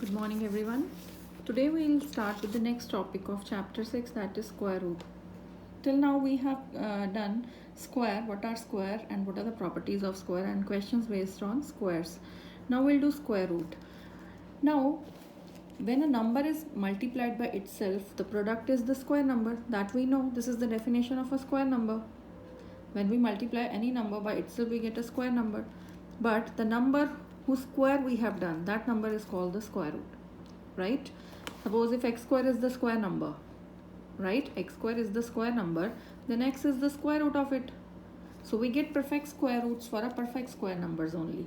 Good morning everyone. Today we will start with the next topic of chapter 6, that is square root. Till now we have done square, what are square and what are the properties of square, and questions based on squares. Now we'll do square root. Now when a number is multiplied by itself, the product is the square number, that we know. This is the definition of a square number. When we multiply any number by itself, we get a square number. But the number whose square we have done, that number is called the square root, right? Suppose if x square is the square number, right? X square is the square number, then x is the square root of it. So we get perfect square roots for a perfect square numbers only.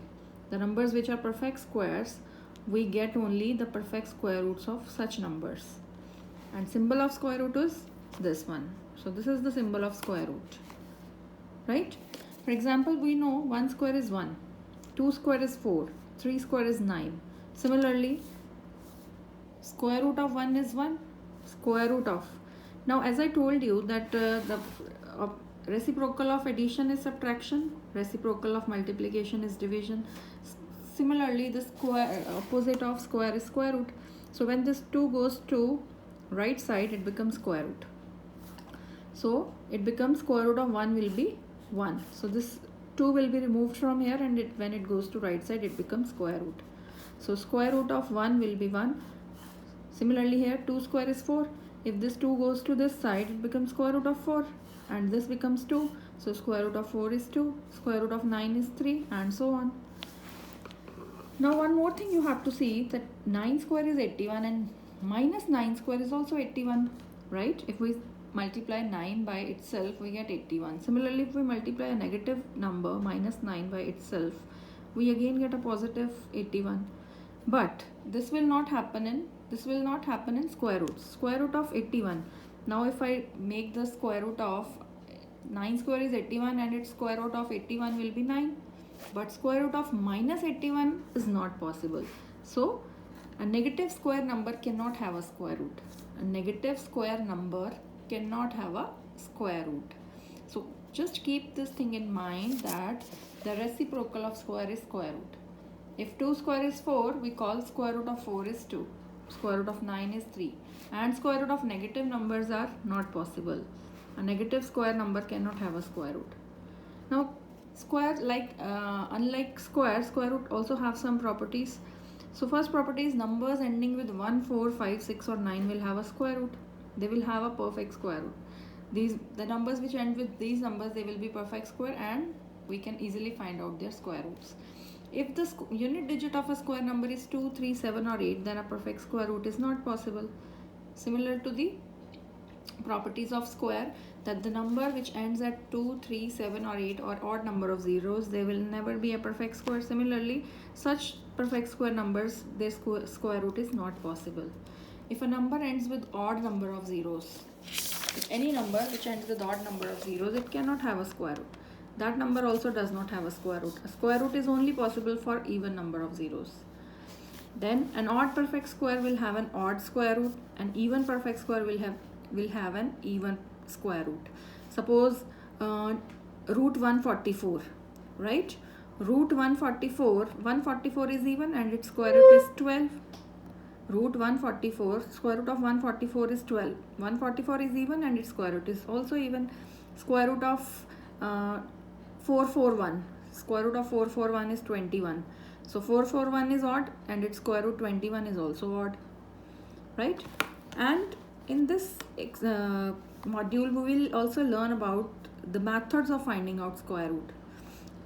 The numbers which are perfect squares, we get only the perfect square roots of such numbers. And symbol of square root is this one. So this is the symbol of square root, right? For example, we know 1 square is 1, 2 square is 4, 3 square is 9. Similarly, square root of 1 is 1, square root of. Now as I told you that the reciprocal of addition is subtraction, reciprocal of multiplication is division. Similarly, the square opposite of square is square root. So when this 2 goes to right side, it becomes square root. So it becomes square root of 1 will be 1. So this 2 will be removed from here, and when it goes to right side, it becomes square root. So square root of 1 will be 1. Similarly here 2 square is 4. If this 2 goes to this side, it becomes square root of 4, and this becomes 2. So square root of 4 is 2, square root of 9 is 3, and so on. Now one more thing you have to see, that 9 square is 81 and minus 9 square is also 81, right? If we multiply 9 by itself, we get 81. Similarly, if we multiply a negative number minus 9 by itself, we again get a positive 81. But this will not happen in square roots. Square root of 81. Now if I make the square root of 9 square is 81, and its square root of 81 will be 9. But square root of minus 81 is not possible. So a negative square number cannot have a square root. A negative square number cannot have a square root. So just keep this thing in mind, that the reciprocal of square is square root. If 2 square is 4, we call square root of 4 is 2. Square root of 9 is 3. And square root of negative numbers are not possible. A negative square number cannot have a square root. Now square, unlike square root also have some properties. So first property is numbers ending with 1, 4, 5, 6 or 9 will have a square root. They will have a perfect square root. The numbers which end with these numbers, they will be perfect square, and we can easily find out their square roots. If the unit digit of a square number is 2, 3, 7 or 8, then a perfect square root is not possible. Similar to the properties of square, that the number which ends at 2, 3, 7 or 8 or odd number of zeros, they will never be a perfect square. Similarly, such perfect square numbers, their square root is not possible. If a number ends with odd number of zeros, if any number which ends with odd number of zeros, it cannot have a square root. That number also does not have a square root. A square root is only possible for even number of zeros. Then an odd perfect square will have an odd square root, and even perfect square will have an even square root. Suppose root 144, right? Root 144 is even, and its square root is 12. Root 144, square root of 144 is 12. 144 is even, and its square root is also even. Square root of 441, square root of 441 is 21. So 441 is odd, and its square root 21 is also odd, right? And in this module, we will also learn about the methods of finding out square root,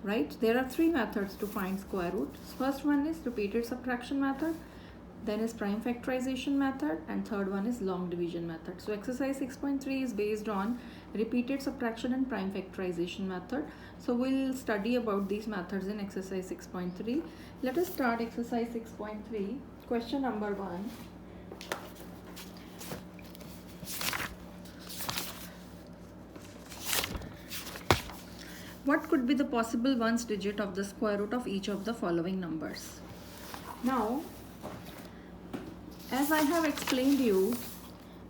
right? There are 3 methods to find square root. First one is repeated subtraction method, then is prime factorization method, and third one is long division method. So exercise 6.3 is based on repeated subtraction and prime factorization method. So we'll study about these methods in exercise 6.3. Let us start exercise 6.3. Question number 1. What could be the possible ones digit of the square root of each of the following numbers? Now, as I have explained you,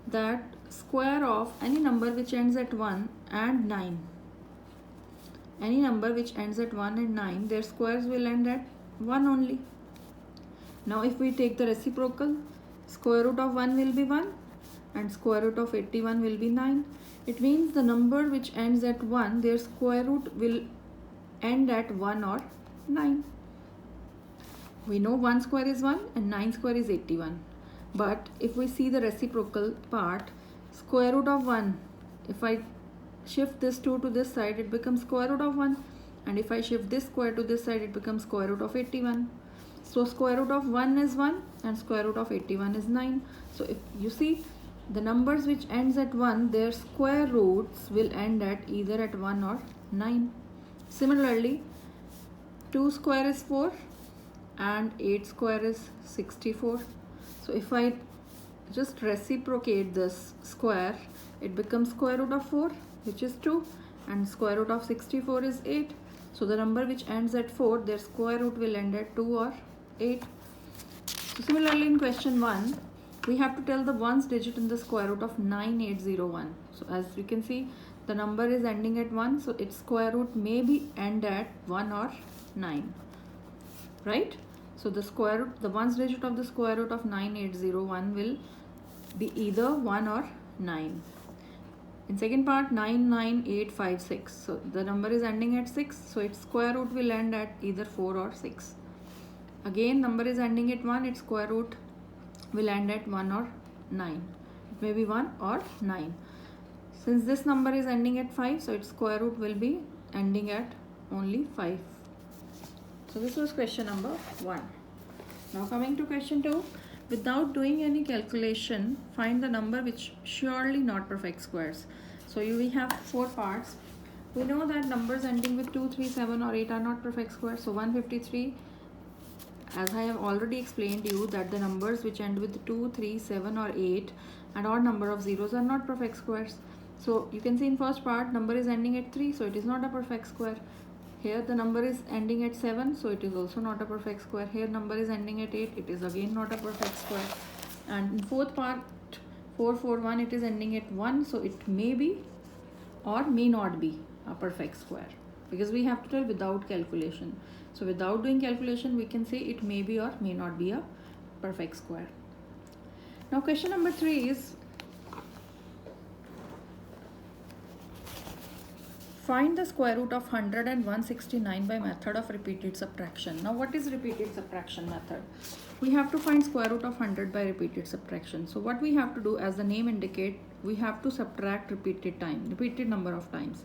that square of any number which ends at 1 and 9, any number which ends at 1 and 9, their squares will end at 1 only. Now if we take the reciprocal, square root of 1 will be 1 and square root of 81 will be 9. It means the number which ends at 1, their square root will end at 1 or 9. We know 1 square is 1 and 9 square is 81. But if we see the reciprocal part, square root of 1, if I shift this 2 to this side, it becomes square root of 1. And if I shift this square to this side, it becomes square root of 81. So square root of 1 is 1 and square root of 81 is 9. So if you see the numbers which ends at 1, their square roots will end at either at 1 or 9. Similarly, 2 square is 4 and 8 square is 64. So if I just reciprocate this square, it becomes square root of 4, which is 2, and square root of 64 is 8. So the number which ends at 4, their square root will end at 2 or 8. So similarly in question 1, we have to tell the ones digit in the square root of 9801. So as you can see, the number is ending at 1, so its square root may be end at 1 or 9, right? So the square root, the ones digit of the square root of 9801 will be either 1 or 9. In second part, 99856. So the number is ending at 6, so its square root will end at either 4 or 6. Again, number is ending at 1, its square root will end at 1 or 9. It may be 1 or 9. Since this number is ending at 5, so its square root will be ending at only 5. So this was question number 1. Now coming to question 2. Without doing any calculation, find the number which surely not perfect squares. So we have 4 parts. We know that numbers ending with 2, 3, 7 or 8 are not perfect squares. So 153, as I have already explained to you, that the numbers which end with 2, 3, 7 or 8 and odd number of zeros are not perfect squares. So you can see in first part, number is ending at 3, so it is not a perfect square. Here the number is ending at 7, so it is also not a perfect square. Here number is ending at 8, it is again not a perfect square. And in fourth part, 441, it is ending at 1, so it may be or may not be a perfect square, because we have to tell without calculation. So without doing calculation, we can say it may be or may not be a perfect square. Now question number 3 is, find the square root of 100 and 169 by method of repeated subtraction. Now what is repeated subtraction method? We have to find square root of 100 by repeated subtraction. So what we have to do, as the name indicate, we have to subtract repeated number of times.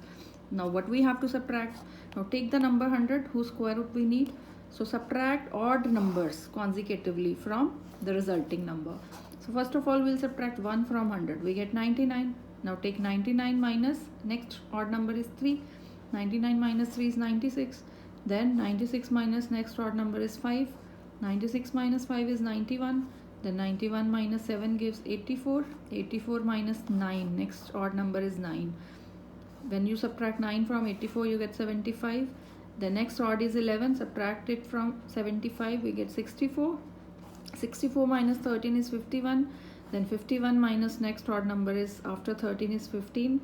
Now what we have to subtract? Now take the number 100 whose square root we need. So subtract odd numbers consecutively from the resulting number. So first of all, we'll subtract 1 from 100. We get 99. Now take 99 minus next odd number is 3. 99 minus 3 is 96. Then 96 minus next odd number is 5. 96 minus 5 is 91. Then 91 minus 7 gives 84. 84 minus 9, next odd number is 9. When you subtract 9 from 84, you get 75. The next odd is 11. Subtract it from 75, we get 64. 64 minus 13 is 51. Then 51 minus next odd number is after 13 is 15.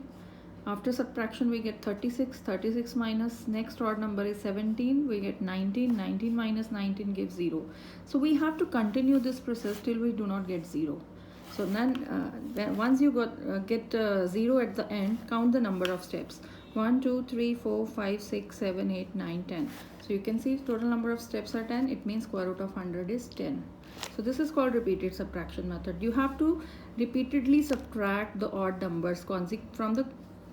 After subtraction, we get 36. 36 minus next odd number is 17. We get 19. 19 minus 19 gives 0. So we have to continue this process till we do not get 0. So then once you get 0 at the end, count the number of steps. 1, 2, 3, 4, 5, 6, 7, 8, 9, 10. So you can see total number of steps are 10. It means square root of 100 is 10. So this is called repeated subtraction method. You have to repeatedly subtract the odd numbers from the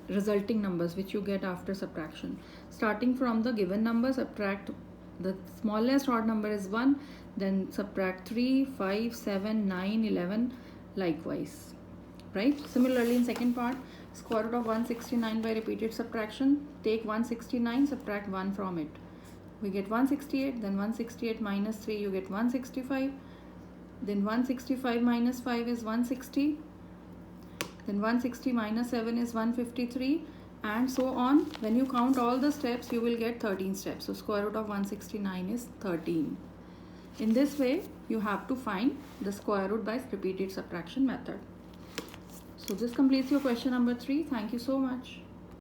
resulting numbers which you get after subtraction. Starting from the given number, subtract the smallest odd number is 1, then subtract 3, 5, 7, 9, 11, likewise, right? Similarly in second part, square root of 169 by repeated subtraction. Take 169, subtract 1 from it. We get 168, then 168 minus 3, you get 165. Then 165 minus 5 is 160. Then 160 minus 7 is 153, and so on. When you count all the steps, you will get 13 steps. So square root of 169 is 13. In this way, you have to find the square root by repeated subtraction method. So this completes your question number 3. Thank you so much.